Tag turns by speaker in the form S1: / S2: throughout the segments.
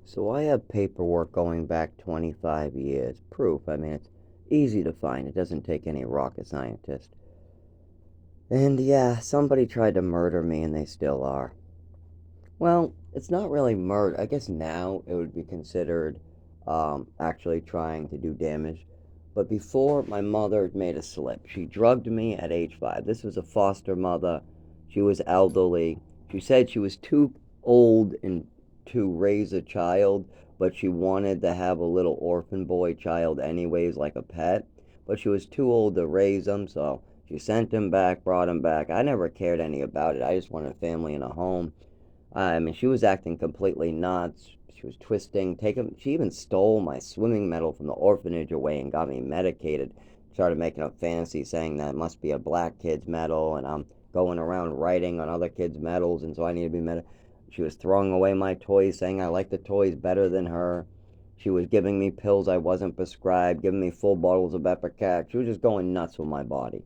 S1: So I have paperwork going back 25 years. Proof. I mean, it's easy to find. It doesn't take any rocket scientist. And yeah, somebody tried to murder me and they still are. Well, it's not really murder. I guess now it would be considered actually trying to do damage. But before, my mother made a slip. She drugged me at age 5. This was a foster mother. She was elderly. She said she was too old and to raise a child, but she wanted to have a little orphan boy child anyways, like a pet. But she was too old to raise him, so she sent him back, brought him back. I never cared any about it. I just wanted a family and a home. I mean, she was acting completely nuts. She was twisting, taking. She even stole my swimming medal from the orphanage away and got me medicated. Started making up fantasies saying that it must be a black kid's medal, and I'm going around writing on other kids' medals, and so I need to be med. She was throwing away my toys, saying I like the toys better than her. She was giving me pills I wasn't prescribed, giving me full bottles of Epicac. She was just going nuts with my body.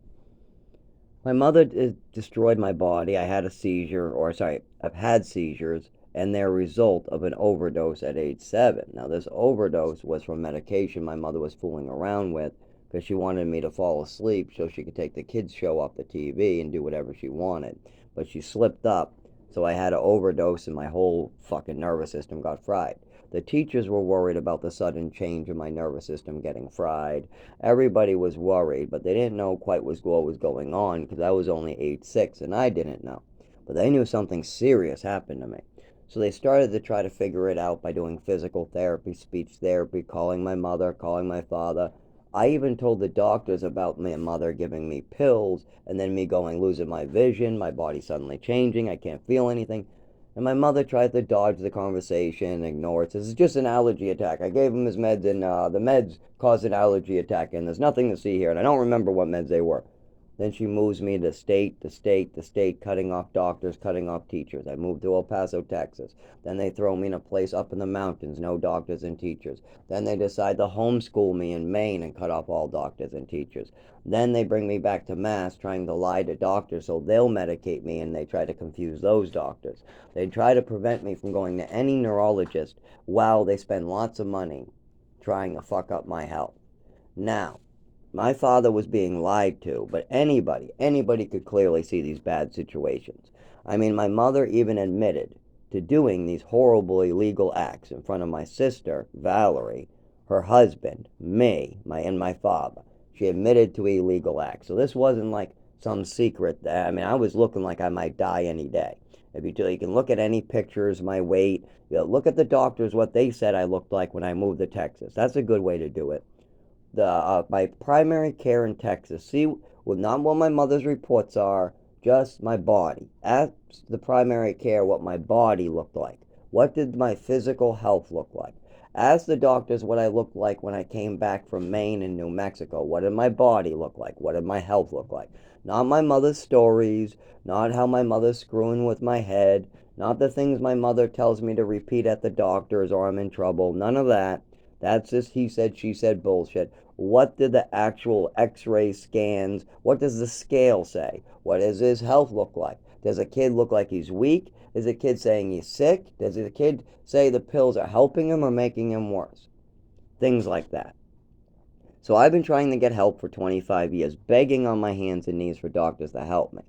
S1: My mother destroyed my body. I had a seizure, or sorry, I've had seizures, and they're a result of an overdose at age 7. Now, this overdose was from medication my mother was fooling around with because she wanted me to fall asleep so she could take the kids' show off the TV and do whatever she wanted. But she slipped up, so I had an overdose, and my whole fucking nervous system got fried. The teachers were worried about the sudden change in my nervous system getting fried. Everybody was worried, but they didn't know quite what was going on because I was only age 6 and I didn't know. But they knew something serious happened to me. So they started to try to figure it out by doing physical therapy, speech therapy, calling my mother, calling my father. I even told the doctors about my mother giving me pills and then me going losing my vision, my body suddenly changing, I can't feel anything. And my mother tried to dodge the conversation, ignore it. Says it's just an allergy attack. I gave him his meds, and the meds caused an allergy attack, and there's nothing to see here. And I don't remember what meds they were. Then she moves me to state, to state, to state, cutting off doctors, cutting off teachers. I moved to El Paso, Texas. Then they throw me in a place up in the mountains, no doctors and teachers. Then they decide to homeschool me in Maine and cut off all doctors and teachers. Then they bring me back to Mass, trying to lie to doctors so they'll medicate me, and they try to confuse those doctors. They try to prevent me from going to any neurologist while they spend lots of money trying to fuck up my health. Now, my father was being lied to, but anybody could clearly see these bad situations. I mean, my mother even admitted to doing these horrible illegal acts in front of my sister, Valerie, her husband, me, and my father. She admitted to illegal acts. So this wasn't like some secret. I mean, I was looking like I might die any day. If you can look at any pictures, my weight, look at the doctors, what they said I looked like when I moved to Texas. That's a good way to do it. My primary care in Texas. See, well, not what my mother's reports are, just my body. Ask the primary care what my body looked like. What did my physical health look like? Ask the doctors what I looked like when I came back from Maine and New Mexico. What did my body look like? What did my health look like? Not my mother's stories, not how my mother's screwing with my head, not the things my mother tells me to repeat at the doctors or I'm in trouble. None of that. That's just he said, she said bullshit. What did the actual x-ray scans, what does the scale say? What does his health look like? Does a kid look like he's weak? Is a kid saying he's sick? Does a kid say the pills are helping him or making him worse? Things like that. So I've been trying to get help for 25 years, begging on my hands and knees for doctors to help me.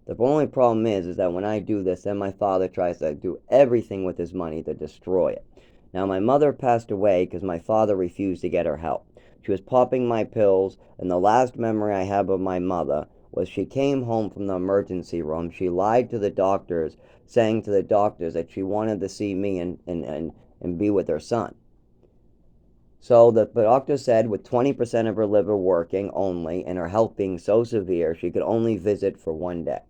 S1: The only problem is that when I do this, then my father tries to do everything with his money to destroy it. Now, my mother passed away because my father refused to get her help. She was popping my pills, and the last memory I have of my mother was she came home from the emergency room. She lied to the doctors, saying to the doctors that she wanted to see me and be with her son. So the doctor said with 20% of her liver working only and her health being so severe, she could only visit for 1 day.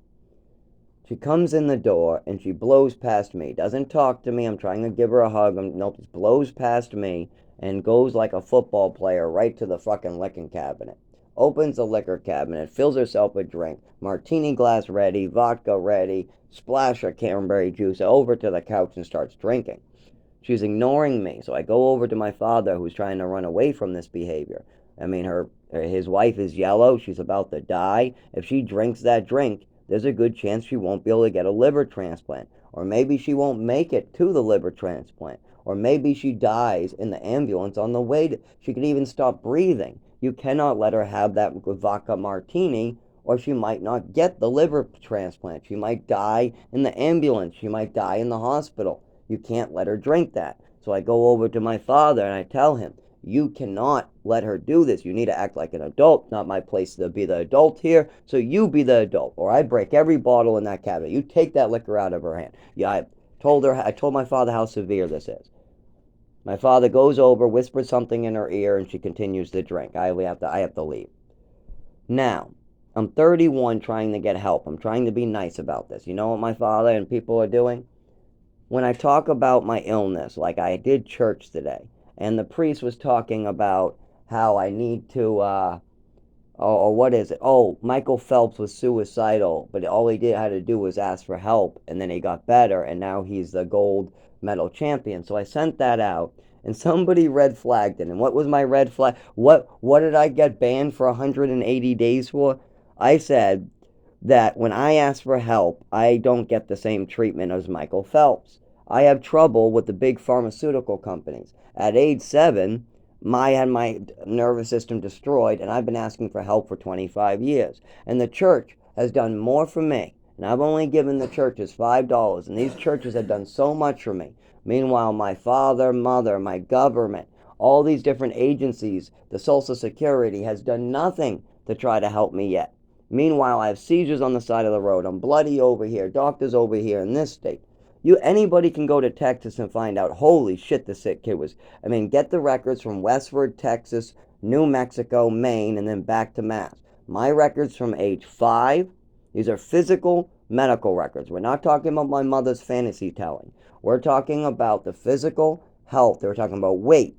S1: She comes in the door and she blows past me. Doesn't talk to me. I'm trying to give her a hug. Nope, just blows past me and goes like a football player right to the fucking liquor cabinet. Opens the liquor cabinet, fills herself a drink, martini glass ready, vodka ready, splash of cranberry juice over to the couch and starts drinking. She's ignoring me, so I go over to my father who's trying to run away from this behavior. I mean, his wife is yellow. She's about to die. If she drinks that drink, there's a good chance she won't be able to get a liver transplant. Or maybe she won't make it to the liver transplant. Or maybe she dies in the ambulance on the way to, she could even stop breathing. You cannot let her have that vodka martini, or she might not get the liver transplant. She might die in the ambulance. She might die in the hospital. You can't let her drink that. So I go over to my father and I tell him, you cannot let her do this. You need to act like an adult. Not my place to be the adult here. So you be the adult, or I break every bottle in that cabinet. You take that liquor out of her hand. Yeah, I told my father how severe this is. My father goes over, whispers something in her ear, and she continues to drink. I have to leave. Now, I'm 31 trying to get help. I'm trying to be nice about this. You know what my father and people are doing? When I talk about my illness, like I did church today, and the priest was talking about how I need to, or what is it? Oh, Michael Phelps was suicidal, but all he had to do was ask for help, and then he got better, and now he's the gold medal champion. So I sent that out, and somebody red flagged it. And what was my red flag? What did I get banned for 180 days for? I said that when I ask for help, I don't get the same treatment as Michael Phelps. I have trouble with the big pharmaceutical companies. At age 7, I had my nervous system destroyed, and I've been asking for help for 25 years. And the church has done more for me. And I've only given the churches $5, and these churches have done so much for me. Meanwhile, my father, mother, my government, all these different agencies, the Social Security, has done nothing to try to help me yet. Meanwhile, I have seizures on the side of the road. I'm bloody over here. Doctors over here in this state. Anybody can go to Texas and find out, holy shit, the sick kid was. I mean, get the records from Westford, Texas, New Mexico, Maine, and then back to Mass. My records from age 5, these are physical medical records. We're not talking about my mother's fantasy telling. We're talking about the physical health. They're talking about weight,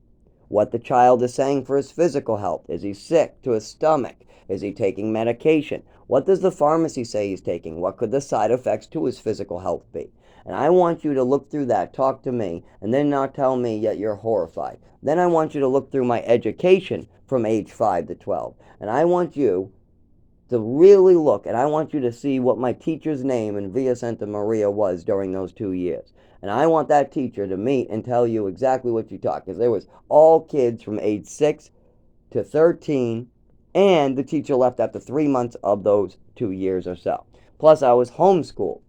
S1: what the child is saying for his physical health. Is he sick to his stomach? Is he taking medication? What does the pharmacy say he's taking? What could the side effects to his physical health be? And I want you to look through that, talk to me, and then not tell me yet you're horrified. Then I want you to look through my education from age 5 to 12. And I want you to really look, and I want you to see what my teacher's name in Villa Santa Maria was during those 2 years. And I want that teacher to meet and tell you exactly what you taught, because there was all kids from age 6 to 13, and the teacher left after 3 months of those 2 years or so. Plus, I was homeschooled.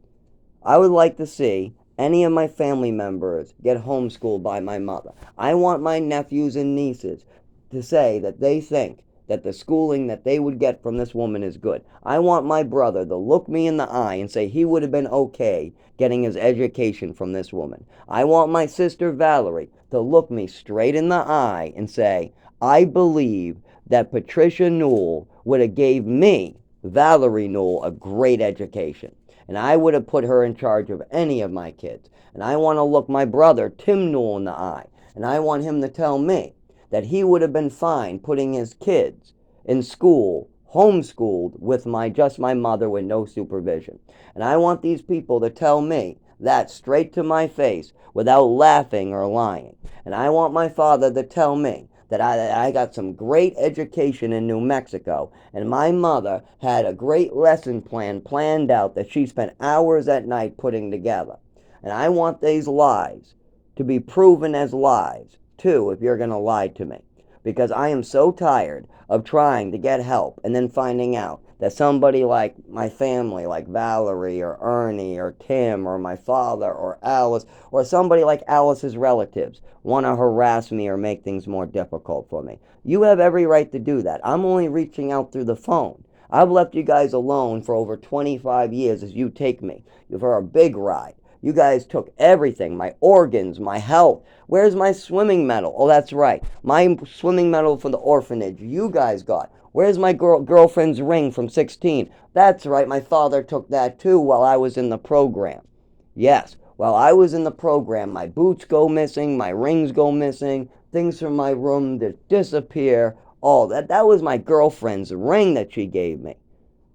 S1: I would like to see any of my family members get homeschooled by my mother. I want my nephews and nieces to say that they think that the schooling that they would get from this woman is good. I want my brother to look me in the eye and say he would have been okay getting his education from this woman. I want my sister Valerie to look me straight in the eye and say, I believe that Patricia Newell would have gave me, Valerie Newell, a great education. And I would have put her in charge of any of my kids. And I want to look my brother, Tim Newell, in the eye. And I want him to tell me that he would have been fine putting his kids in school, homeschooled, with just my mother with no supervision. And I want these people to tell me that straight to my face without laughing or lying. And I want my father to tell me that I got some great education in New Mexico, and my mother had a great lesson plan planned out that she spent hours at night putting together. And I want these lies to be proven as lies, too, if you're going to lie to me. Because I am so tired of trying to get help and then finding out that somebody like my family, like Valerie or Ernie or Tim or my father or Alice, or somebody like Alice's relatives, want to harass me or make things more difficult for me. You have every right to do that. I'm only reaching out through the phone. I've left you guys alone for over 25 years as you take me for a big ride. You guys took everything, my organs, my health. Where's my swimming medal? Oh, that's right. My swimming medal for the orphanage you guys got. Where's my girlfriend's ring from 16? That's right, my father took that too while I was in the program. Yes, while I was in the program, my boots go missing, my rings go missing, things from my room that disappear. All that was my girlfriend's ring that she gave me.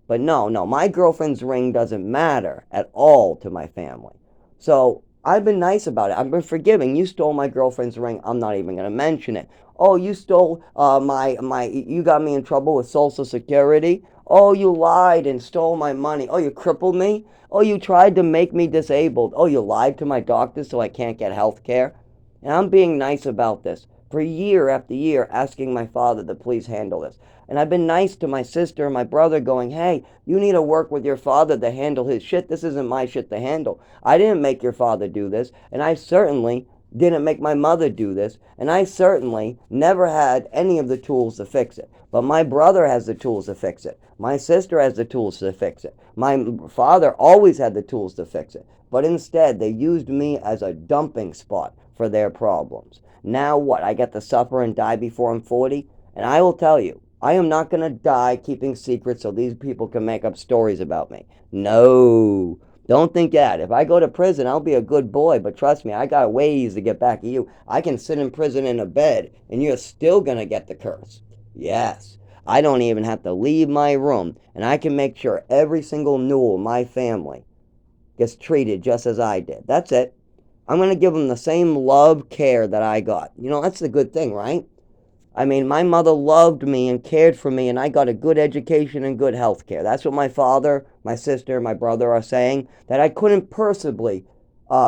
S1: But no, my girlfriend's ring doesn't matter at all to my family. So I've been nice about it. I've been forgiving. You stole my girlfriend's ring. I'm not even going to mention it. Oh, you stole you got me in trouble with Social Security. Oh, you lied and stole my money. Oh, you crippled me. Oh, you tried to make me disabled. Oh, you lied to my doctor so I can't get health care. And I'm being nice about this for year after year, asking my father to please handle this. And I've been nice to my sister and my brother, going, hey, you need to work with your father to handle his shit. This isn't my shit to handle. I didn't make your father do this, and I certainly didn't make my mother do this, and I certainly never had any of the tools to fix it. But my brother has the tools to fix it. My sister has the tools to fix it. My father always had the tools to fix it. But instead, they used me as a dumping spot for their problems. Now what? I get to suffer and die before I'm 40? And I will tell you, I am not going to die keeping secrets so these people can make up stories about me. No. Don't think that. If I go to prison, I'll be a good boy, but trust me, I got ways to get back at you. I can sit in prison in a bed, and you're still going to get the curse. Yes. I don't even have to leave my room, and I can make sure every single Newell in my family gets treated just as I did. That's it. I'm going to give them the same love, care that I got. You know, that's the good thing, right? I mean, my mother loved me and cared for me, and I got a good education and good health care. That's what my father, my sister, my brother are saying, that I couldn't possibly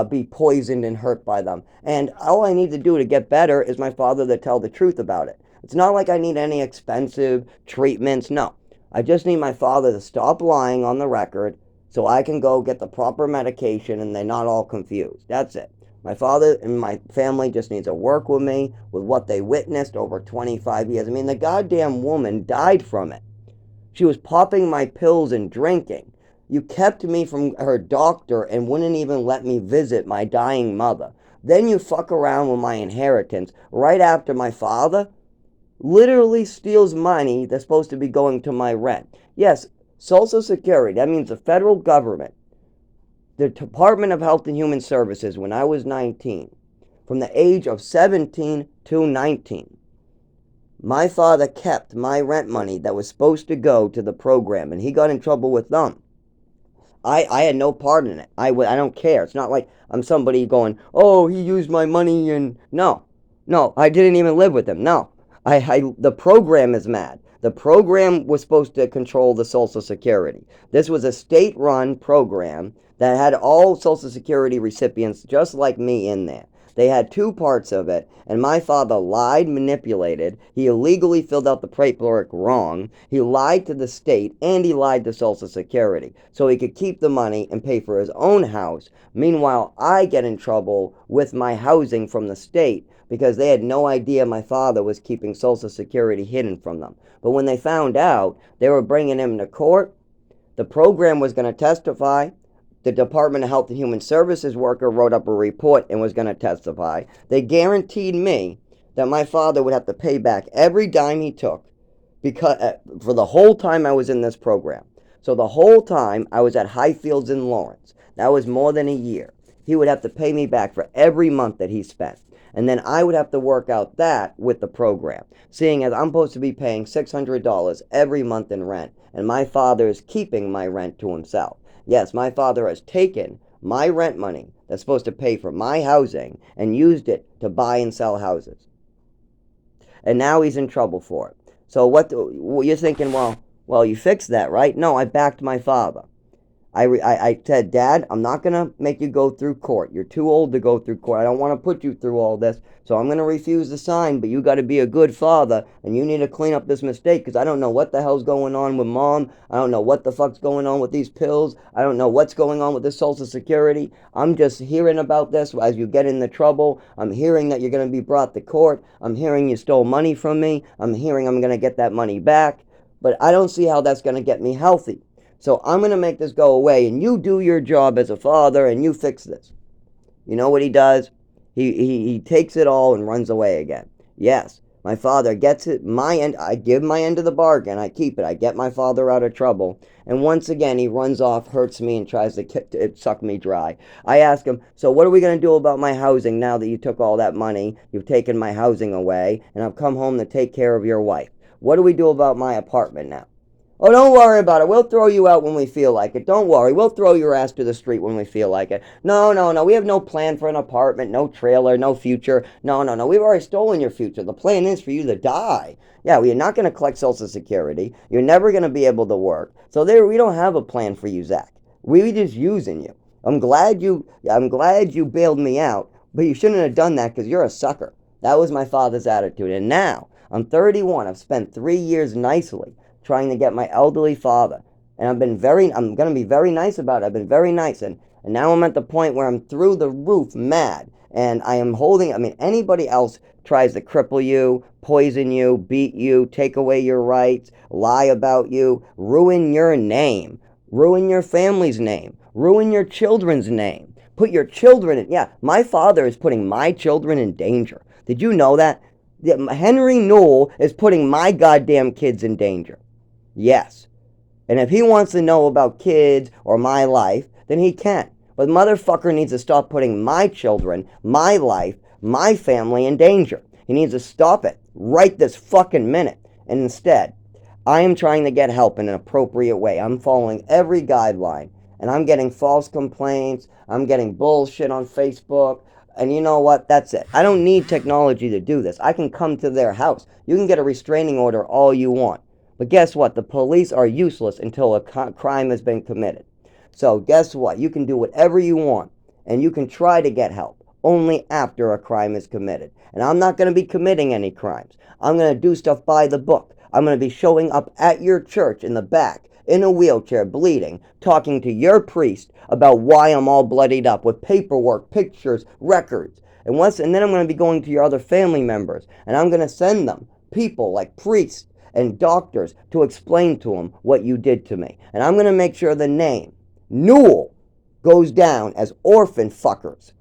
S1: be poisoned and hurt by them. And all I need to do to get better is my father to tell the truth about it. It's not like I need any expensive treatments. No. I just need my father to stop lying on the record so I can go get the proper medication and they're not all confused. That's it. My father and my family just need to work with me with what they witnessed over 25 years. I mean, the goddamn woman died from it. She was popping my pills and drinking. You kept me from her doctor and wouldn't even let me visit my dying mother. Then you fuck around with my inheritance right after my father literally steals money that's supposed to be going to my rent. Yes, Social Security, that means the federal government, the Department of Health and Human Services, when I was 19, from the age of 17 to 19, my father kept my rent money that was supposed to go to the program, and he got in trouble with them. I had no part in it. I don't care. It's not like I'm somebody going, oh, he used my money, and no, I didn't even live with him. No, the program is mad. The program was supposed to control the Social Security. This was a state-run program that had all Social Security recipients just like me in there. They had two parts of it, and my father lied, manipulated. He illegally filled out the paperwork wrong. He lied to the state, and he lied to Social Security so he could keep the money and pay for his own house. Meanwhile, I get in trouble with my housing from the state because they had no idea my father was keeping Social Security hidden from them. But when they found out, they were bringing him to court. The program was going to testify. The Department of Health and Human Services worker wrote up a report and was going to testify. They guaranteed me that my father would have to pay back every dime he took because for the whole time I was in this program. So the whole time I was at Highfields in Lawrence, that was more than a year, he would have to pay me back for every month that he spent. And then I would have to work out that with the program, seeing as I'm supposed to be paying $600 every month in rent, and my father is keeping my rent to himself. Yes, my father has taken my rent money that's supposed to pay for my housing and used it to buy and sell houses. And now he's in trouble for it. So you're thinking, well, you fixed that, right? No, I backed my father. I said, Dad, I'm not going to make you go through court. You're too old to go through court. I don't want to put you through all this. So I'm going to refuse to sign, but you got to be a good father, and you need to clean up this mistake because I don't know what the hell's going on with Mom. I don't know what the fuck's going on with these pills. I don't know what's going on with this Social Security. I'm just hearing about this as you get into trouble. I'm hearing that you're going to be brought to court. I'm hearing you stole money from me. I'm hearing I'm going to get that money back. But I don't see how that's going to get me healthy. So I'm going to make this go away, and you do your job as a father, and you fix this. You know what he does? He takes it all and runs away again. Yes, my father gets it, my end. I give my end of the bargain. I keep it. I get my father out of trouble. And once again, he runs off, hurts me, and tries to suck me dry. I ask him, so what are we going to do about my housing now that you took all that money? You've taken my housing away, and I've come home to take care of your wife. What do we do about my apartment now? Oh, don't worry about it. We'll throw you out when we feel like it. Don't worry. We'll throw your ass to the street when we feel like it. No, no, no. We have no plan for an apartment, no trailer, no future. No, no, no. We've already stolen your future. The plan is for you to die. Yeah, well, you're not going to collect Social Security. You're never going to be able to work. So we don't have a plan for you, Zach. We just using you. I'm glad you bailed me out, but you shouldn't have done that because you're a sucker. That was my father's attitude. And now I'm 31. I've spent 3 years nicely trying to get my elderly father. And I'm going to be very nice about it. I've been very nice. And now I'm at the point where I'm through the roof mad. And anybody else tries to cripple you, poison you, beat you, take away your rights, lie about you, ruin your name, ruin your family's name, ruin your children's name, put your children in. Yeah, my father is putting my children in danger. Did you know that? Henry Newell is putting my goddamn kids in danger. Yes. And if he wants to know about kids or my life, then he can. But motherfucker needs to stop putting my children, my life, my family in danger. He needs to stop it right this fucking minute. And instead, I am trying to get help in an appropriate way. I'm following every guideline. And I'm getting false complaints. I'm getting bullshit on Facebook. And you know what? That's it. I don't need technology to do this. I can come to their house. You can get a restraining order all you want. But guess what? The police are useless until a crime has been committed. So guess what? You can do whatever you want. And you can try to get help only after a crime is committed. And I'm not going to be committing any crimes. I'm going to do stuff by the book. I'm going to be showing up at your church in the back, in a wheelchair, bleeding, talking to your priest about why I'm all bloodied up with paperwork, pictures, records. And then I'm going to be going to your other family members, and I'm going to send them people like priests and doctors to explain to them what you did to me. And I'm going to make sure the name Newell goes down as orphan fuckers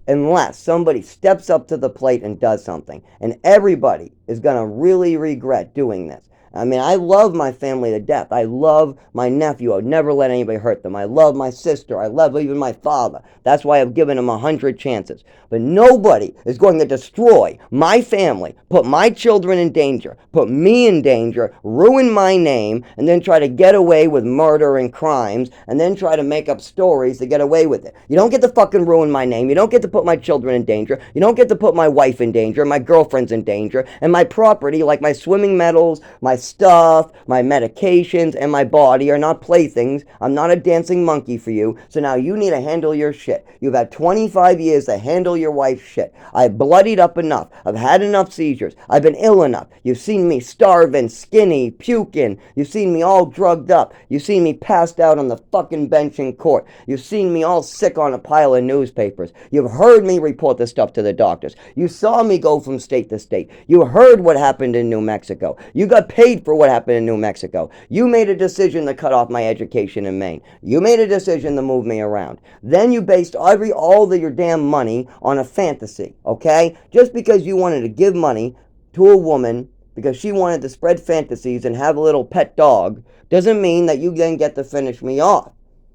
S1: unless somebody steps up to the plate and does something. And everybody is going to really regret doing this. I love my family to death. I love my nephew. I would never let anybody hurt them. I love my sister. I love even my father. That's why I've given him 100 chances. But nobody is going to destroy my family, put my children in danger, put me in danger, ruin my name, and then try to get away with murder and crimes, and then try to make up stories to get away with it. You don't get to fucking ruin my name. You don't get to put my children in danger. You don't get to put my wife in danger, my girlfriend's in danger, and my property, like my swimming medals, my stuff, my medications, and my body are not playthings. I'm not a dancing monkey for you, so now you need to handle your shit. You've had 25 years to handle your wife's shit. I've bloodied up enough. I've had enough seizures. I've been ill enough. You've seen me starving, skinny, puking. You've seen me all drugged up. You've seen me passed out on the fucking bench in court. You've seen me all sick on a pile of newspapers. You've heard me report this stuff to the doctors. You saw me go from state to state. You heard what happened in New Mexico. You got paid for what happened in New Mexico. You made a decision to cut off my education in Maine. You made a decision to move me around. Then you based all of your damn money on a fantasy, okay? Just because you wanted to give money to a woman because she wanted to spread fantasies and have a little pet dog doesn't mean that you then get to finish me off.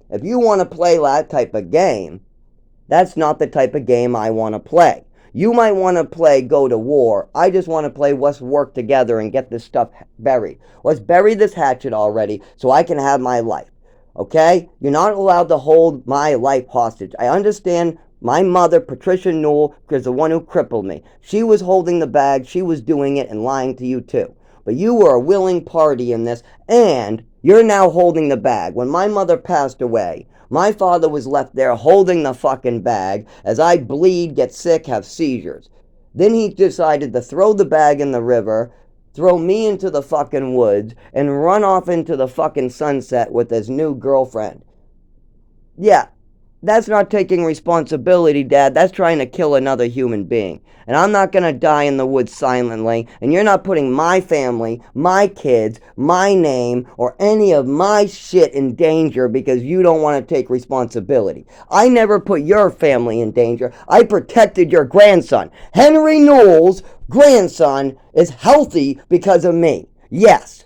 S1: If you want to play that type of game, that's not the type of game I want to play. You might want to play go to war. I just want to play let's work together and get this stuff buried. Let's bury this hatchet already so I can have my life. Okay? You're not allowed to hold my life hostage. I understand my mother, Patricia Newell, is the one who crippled me. She was holding the bag. She was doing it and lying to you too. But you were a willing party in this, and you're now holding the bag. When my mother passed away, my father was left there holding the fucking bag as I bleed, get sick, have seizures. Then he decided to throw the bag in the river, throw me into the fucking woods, and run off into the fucking sunset with his new girlfriend. Yeah, that's not taking responsibility, Dad. That's trying to kill another human being. And I'm not going to die in the woods silently. And you're not putting my family, my kids, my name, or any of my shit in danger because you don't want to take responsibility. I never put your family in danger. I protected your grandson. Henry Newell's grandson is healthy because of me. Yes.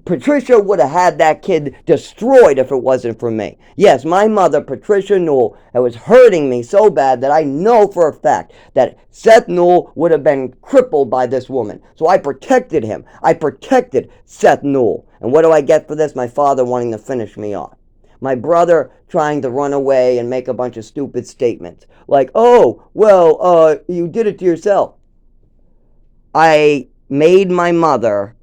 S1: Patricia would have had that kid destroyed if it wasn't for me. Yes, my mother, Patricia Newell, was hurting me so bad that I know for a fact that Seth Newell would have been crippled by this woman. So I protected him. I protected Seth Newell. And what do I get for this? My father wanting to finish me off. My brother trying to run away and make a bunch of stupid statements. Like, oh, well, you did it to yourself. I made my mother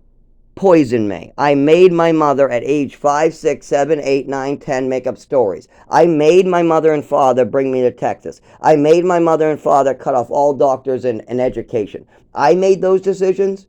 S1: poison me. I made my mother at age 5, 6, 7, 8, 9, 10 make up stories. I made my mother and father bring me to Texas. I made my mother and father cut off all doctors and education. I made those decisions.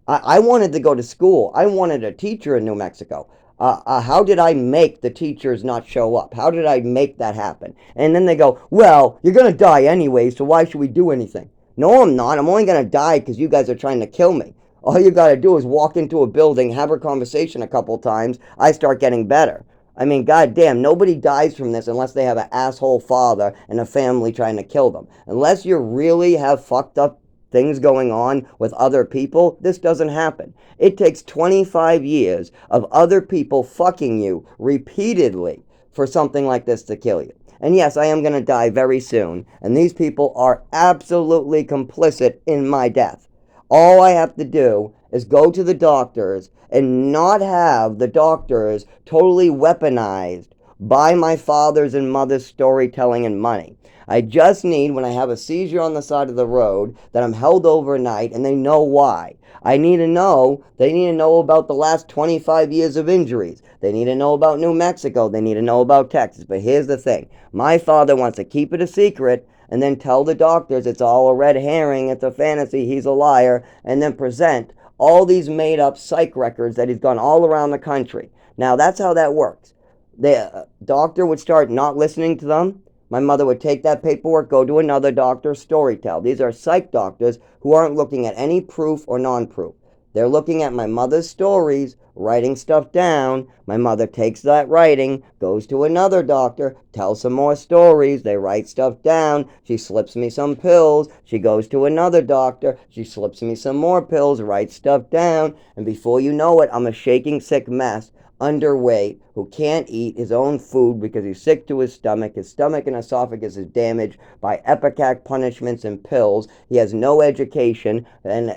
S1: I wanted to go to school. I wanted a teacher in New Mexico. How did I make the teachers not show up? How did I make that happen? And then they go, well, you're going to die anyway, so why should we do anything? No, I'm not. I'm only going to die because you guys are trying to kill me. All you got to do is walk into a building, have a conversation a couple times. I start getting better. I mean, goddamn, nobody dies from this unless they have an asshole father and a family trying to kill them. Unless you really have fucked up things going on with other people, this doesn't happen. It takes 25 years of other people fucking you repeatedly for something like this to kill you. And yes, I am going to die very soon, and these people are absolutely complicit in my death. All I have to do is go to the doctors and not have the doctors totally weaponized by my father's and mother's storytelling and money. I just need, when I have a seizure on the side of the road, that I'm held overnight and they know why. They need to know about the last 25 years of injuries. They need to know about New Mexico. They need to know about Texas. But here's the thing. My father wants to keep it a secret and then tell the doctors it's all a red herring, it's a fantasy, he's a liar, and then present all these made-up psych records that he's gone all around the country. Now, that's how that works. The doctor would start not listening to them. My mother would take that paperwork, go to another doctor, storytell. These are psych doctors who aren't looking at any proof or non-proof. They're looking at my mother's stories, writing stuff down. My mother takes that writing, goes to another doctor, tells some more stories. They write stuff down. She slips me some pills. She goes to another doctor. She slips me some more pills, writes stuff down. And before you know it, I'm a shaking sick mess, underweight, who can't eat his own food because he's sick to his stomach. His stomach and esophagus is damaged by Ipecac punishments and pills. He has no education, and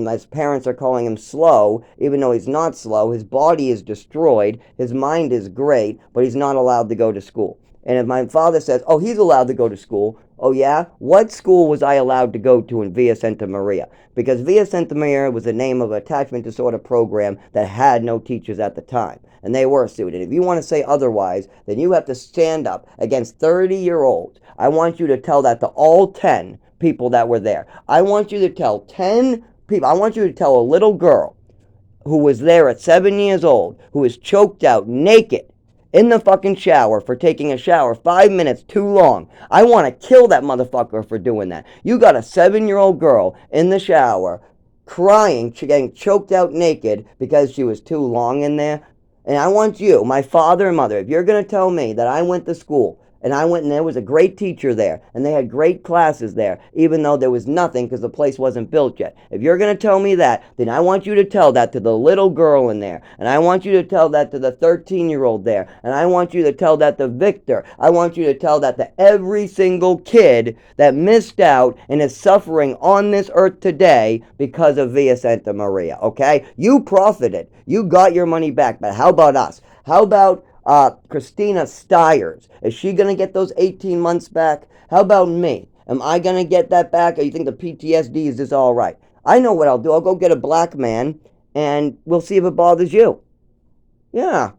S1: his parents are calling him slow, even though he's not slow. His body is destroyed. His mind is great, but he's not allowed to go to school. And if my father says, oh, he's allowed to go to school, oh yeah? What school was I allowed to go to in Villa Santa Maria? Because Villa Santa Maria was the name of an attachment disorder program that had no teachers at the time. And they were sued. And if you want to say otherwise, then you have to stand up against 30-year-olds. I want you to tell that to all 10 people that were there. I want you to tell 10 people. I want you to tell a little girl who was there at 7 years old, who was choked out naked in the fucking shower for taking a shower 5 minutes too long. I want to kill that motherfucker for doing that. You got a 7-year-old girl in the shower crying, getting choked out naked because she was too long in there. And I want you, my father and mother, if you're going to tell me that I went to school and I went and there was a great teacher there and they had great classes there, even though there was nothing because the place wasn't built yet. If you're going to tell me that, then I want you to tell that to the little girl in there. And I want you to tell that to the 13-year-old there. And I want you to tell that to Victor. I want you to tell that to every single kid that missed out and is suffering on this earth today because of Villa Santa Maria, okay? You profited. You got your money back. But how about us? How about Christina Stiers? Is she going to get those 18 months back? How about me? Am I going to get that back? Or you think the PTSD is just all right? I know what I'll do. I'll go get a black man and we'll see if it bothers you. Yeah.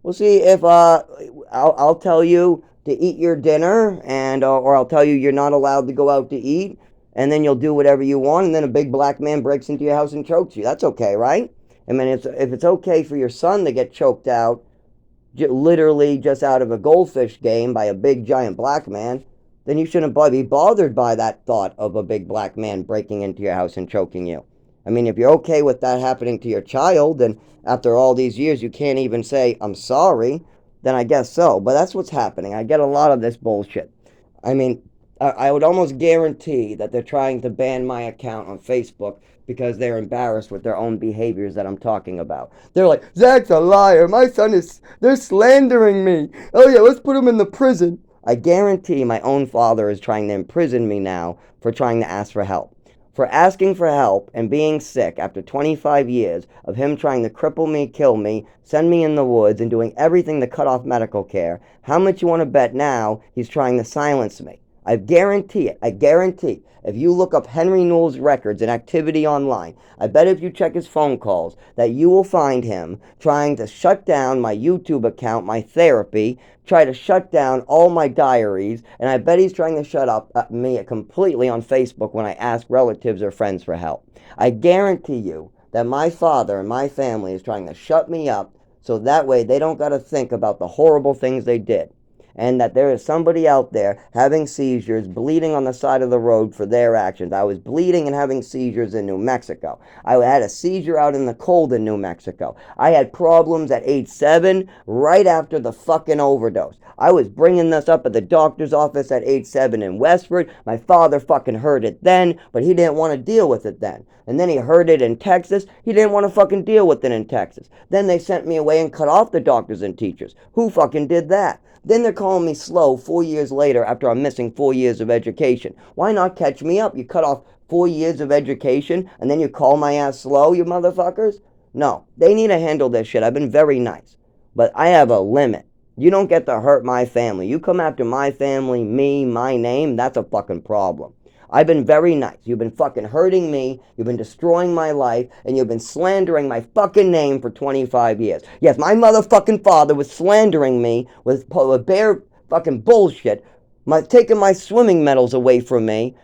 S1: We'll see if I'll tell you to eat your dinner and or I'll tell you you're not allowed to go out to eat, and then you'll do whatever you want, and then a big black man breaks into your house and chokes you. That's okay, right? I mean, if it's okay for your son to get choked out literally just out of a goldfish game by a big giant black man, then you shouldn't be bothered by that thought of a big black man breaking into your house and choking you. I mean, if you're okay with that happening to your child, and after all these years you can't even say, I'm sorry, then I guess so. But that's what's happening. I get a lot of this bullshit. I mean, I would almost guarantee that they're trying to ban my account on Facebook because they're embarrassed with their own behaviors that I'm talking about. They're like, Zach's a liar. My son they're slandering me. Oh yeah, let's put him in the prison. I guarantee my own father is trying to imprison me now for trying to ask for help. for asking for help and being sick after 25 years of him trying to cripple me, kill me, send me in the woods, and doing everything to cut off medical care, how much you want to bet now he's trying to silence me? I guarantee it. I guarantee. If you look up Henry Newell's records and activity online, I bet if you check his phone calls that you will find him trying to shut down my YouTube account, my therapy, try to shut down all my diaries, and I bet he's trying to shut up me completely on Facebook when I ask relatives or friends for help. I guarantee you that my father and my family is trying to shut me up so that way they don't got to think about the horrible things they did, and that there is somebody out there having seizures, bleeding on the side of the road for their actions. I was bleeding and having seizures in New Mexico. I had a seizure out in the cold in New Mexico. I had problems at age 7 right after the fucking overdose. I was bringing this up at the doctor's office at age 7 in Westford. My father fucking heard it then, but he didn't want to deal with it then. And then he heard it in Texas. He didn't want to fucking deal with it in Texas. Then they sent me away and cut off the doctors and teachers. Who fucking did that? Then they're calling me slow 4 years later after I'm missing 4 years of education. Why not catch me up? You cut off 4 years of education and then you call my ass slow, you motherfuckers? No, they need to handle this shit. I've been very nice. But I have a limit. You don't get to hurt my family. You come after my family, me, my name, that's a fucking problem. I've been very nice. You've been fucking hurting me. You've been destroying my life. And you've been slandering my fucking name for 25 years. Yes, my motherfucking father was slandering me with bare fucking bullshit. Taking my swimming medals away from me.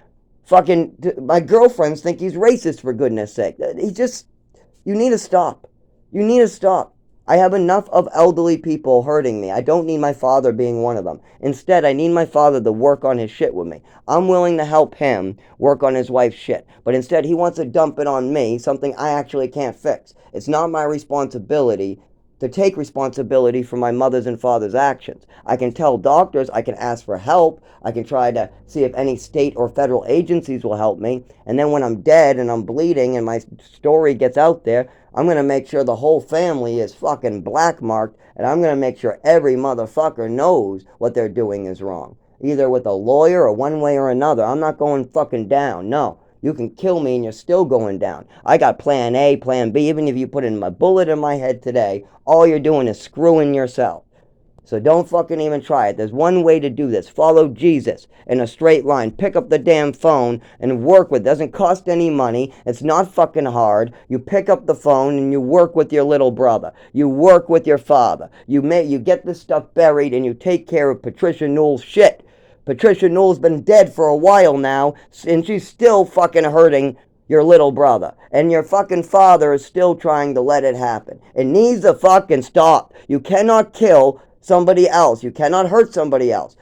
S1: Fucking, my girlfriends think he's racist, for goodness sake. You need to stop. You need to stop. I have enough of elderly people hurting me. I don't need my father being one of them. Instead, I need my father to work on his shit with me. I'm willing to help him work on his wife's shit. But instead, he wants to dump it on me, something I actually can't fix. It's not my responsibility to take responsibility for my mother's and father's actions. I can tell doctors, I can ask for help, I can try to see if any state or federal agencies will help me, and then when I'm dead and I'm bleeding and my story gets out there, I'm going to make sure the whole family is fucking blackmarked, and I'm going to make sure every motherfucker knows what they're doing is wrong. Either with a lawyer or one way or another. I'm not going fucking down, no. You can kill me and you're still going down. I got plan A, plan B. Even if you put in my bullet in my head today, all you're doing is screwing yourself. So don't fucking even try it. There's one way to do this. Follow Jesus in a straight line. Pick up the damn phone and work with it. Doesn't cost any money. It's not fucking hard. You pick up the phone and you work with your little brother. You work with your father. You get this stuff buried and you take care of Patricia Newell's shit. Patricia Newell's been dead for a while now, and she's still fucking hurting your little brother. And your fucking father is still trying to let it happen. It needs to fucking stop. You cannot kill somebody else. You cannot hurt somebody else.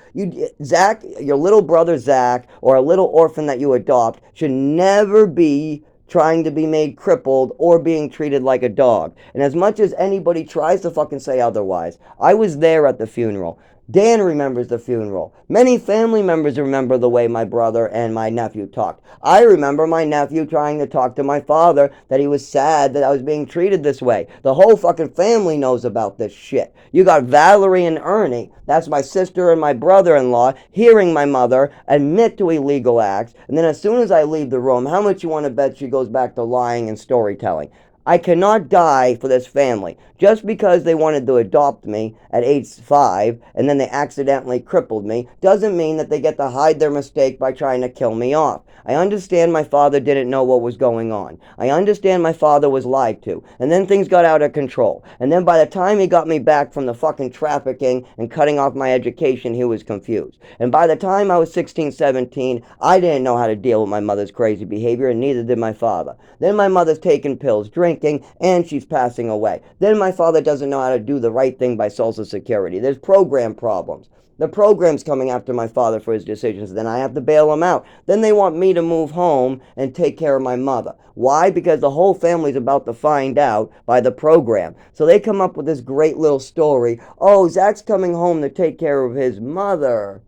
S1: Zach, your little brother Zach, or a little orphan that you adopt, should never be trying to be made crippled or being treated like a dog. And as much as anybody tries to fucking say otherwise, I was there at the funeral. Dan remembers the funeral. Many family members remember the way my brother and my nephew talked. I remember my nephew trying to talk to my father that he was sad that I was being treated this way. The whole fucking family knows about this shit. You got Valerie and Ernie, that's my sister and my brother-in-law, hearing my mother admit to illegal acts, and then as soon as I leave the room, how much you want to bet she goes back to lying and storytelling? I cannot die for this family. Just because they wanted to adopt me at age 5 and then they accidentally crippled me doesn't mean that they get to hide their mistake by trying to kill me off. I understand my father didn't know what was going on. I understand my father was lied to. And then things got out of control. And then by the time he got me back from the fucking trafficking and cutting off my education, he was confused. And by the time I was 16, 17, I didn't know how to deal with my mother's crazy behavior, and neither did my father. Then my mother's taking pills, drinking, and she's passing away. Then my father doesn't know how to do the right thing by Social Security. There's program problems. The program's coming after my father for his decisions. Then I have to bail him out. Then they want me to move home and take care of my mother. Why? Because the whole family's about to find out by the program. So they come up with this great little story. Oh, Zach's coming home to take care of his mother.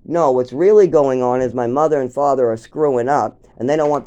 S1: No, what's really going on is my mother and father are screwing up, and they don't want the